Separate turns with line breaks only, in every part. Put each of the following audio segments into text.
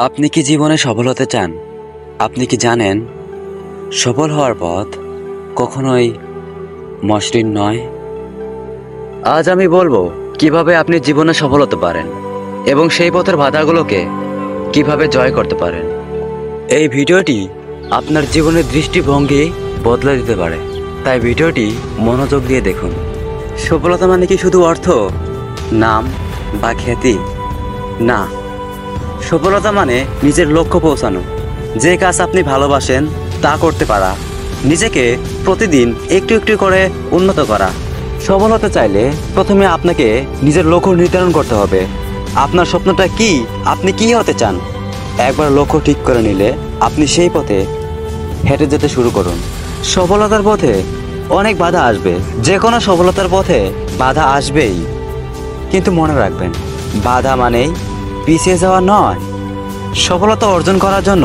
আপনি কি জীবনে সফল হতে চান? আপনি কি জানেন সফল হওয়ার পথ কখনোই মসৃণ নয়? আজ আমি বলবো কিভাবে আপনি জীবনে সফল হতে পারেন এবং সেই পথের বাধাগুলোকে কিভাবে জয় করতে পারেন। এই ভিডিওটি আপনার জীবনের দৃষ্টিভঙ্গি বদলে দিতে পারে, তাই ভিডিওটি মনোযোগ দিয়ে দেখুন। সফলতা মানে কি শুধু অর্থ, নাম বা খ্যাতি? না, সফলতা মানে নিজের লক্ষ্য পৌঁছানো, যে কাজ আপনি ভালোবাসেন তা করতে পারা, নিজেকে প্রতিদিন একটু একটু করে উন্নত করা। সফল হতে চাইলে প্রথমে আপনাকে নিজের লক্ষ্য নির্ধারণ করতে হবে। আপনার স্বপ্নটা কি? আপনি কি হতে চান? একবার লক্ষ্য ঠিক করে নিলে আপনি সেই পথে হেঁটে যেতে শুরু করুন। সফলতার পথে অনেক বাধা আসবে, যে কোনো সফলতার পথে বাধা আসবেই, কিন্তু মনে রাখবেন বাধা মানেই পিছিয়ে যাওয়া নয়। সফলতা অর্জন করার জন্য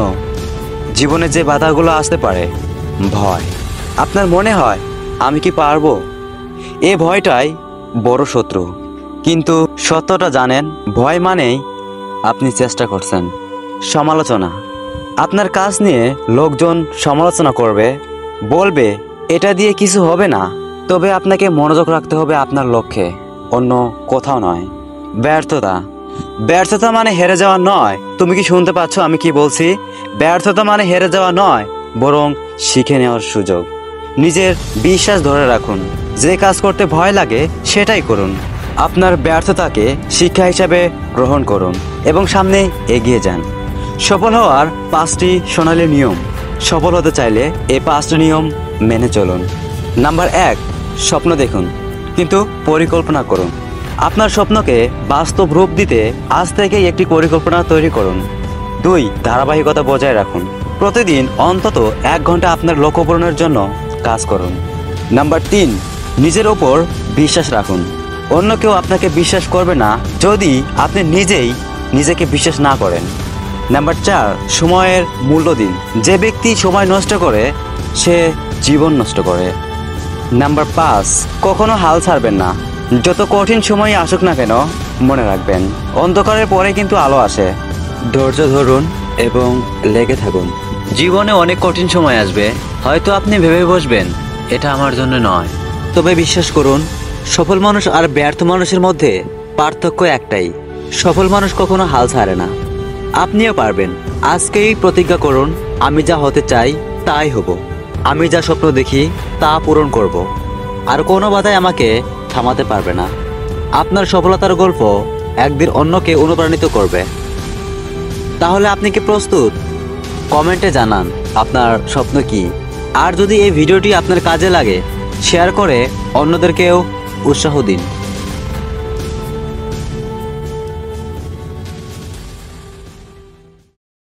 জীবনে যে বাধাগুলো আসতে পারে, ভয়। আপনার মনে হয় আমি কি পারবো? এ ভয়টাই বড় শত্রু। কিন্তু সত্যটা জানেন, ভয় মানেই আপনি চেষ্টা করছেন। সমালোচনা, আপনার কাজ নিয়ে লোকজন সমালোচনা করবে, বলবে এটা দিয়ে কিছু হবে না, তবে আপনাকে মনোযোগ রাখতে হবে আপনার লক্ষ্যে, অন্য কোথাও নয়। ব্যর্থতা, ব্যর্থতা মানে হেরে যাওয়া নয়। তুমি কি শুনতে পাচ্ছ আমি কি বলছি? ব্যর্থতা মানে হেরে যাওয়া নয়, বরং শিখে নেওয়ার সুযোগ। নিজের বিশ্বাস ধরে রাখুন, যে কাজ করতে ভয় লাগে সেটাই করুন। আপনার ব্যর্থতাকে শিক্ষা হিসাবে গ্রহণ করুন এবং সামনে এগিয়ে যান। সফল হওয়ার 5টি সোনালী নিয়ম। সফল হতে চাইলে এই 5টি নিয়ম মেনে চলুন। নাম্বার 1, স্বপ্ন দেখুন কিন্তু পরিকল্পনা করুন। আপনার স্বপ্নকে বাস্তব রূপ দিতে আজ থেকেই একটি পরিকল্পনা তৈরি করুন। 2, ধারাবাহিকতা বজায় রাখুন। প্রতিদিন অন্তত 1 ঘন্টা আপনার লক্ষ্য পূরণের জন্য কাজ করুন। নাম্বার 3, নিজের ওপর বিশ্বাস রাখুন। অন্য কেউ আপনাকে বিশ্বাস করবে না যদি আপনি নিজেই নিজেকে বিশ্বাস না করেন। নাম্বার 4, সময়ের মূল্য দিন। যে ব্যক্তি সময় নষ্ট করে সে জীবন নষ্ট করে। নাম্বার 5, কখনো হাল ছাড়বেন না। যত কঠিন সময় আসুক না কেন, মনে রাখবেন অন্ধকারের পরে কিন্তু আলো আসে। ধৈর্য ধরুন এবং লেগে থাকুন। জীবনে অনেক কঠিন সময় আসবে, হয়তো আপনি ভেবে বসবেন এটা আমার জন্য নয়, তবে বিশ্বাস করুন সফল মানুষ আর ব্যর্থ মানুষের মধ্যে পার্থক্য একটাই, সফল মানুষ কখনো হাল ছাড়ে না। আপনিও পারবেন। আজকেই প্রতিজ্ঞা করুন, আমি যা হতে চাই তাই হব। আমি যা স্বপ্ন দেখি তা পূরণ করব, আর কোনো বাধাই আমাকে থামাতে পারবে না। আপনার সফলতার গল্প একদিন অন্যকে অনুপ্রাণিত করবে। তাহলে আপনি কি প্রস্তুত? কমেন্টে জানান আপনার স্বপ্ন কি। আর যদি এই ভিডিওটি আপনার কাজে লাগে, শেয়ার করে অন্যদেরকেও উৎসাহ দিন।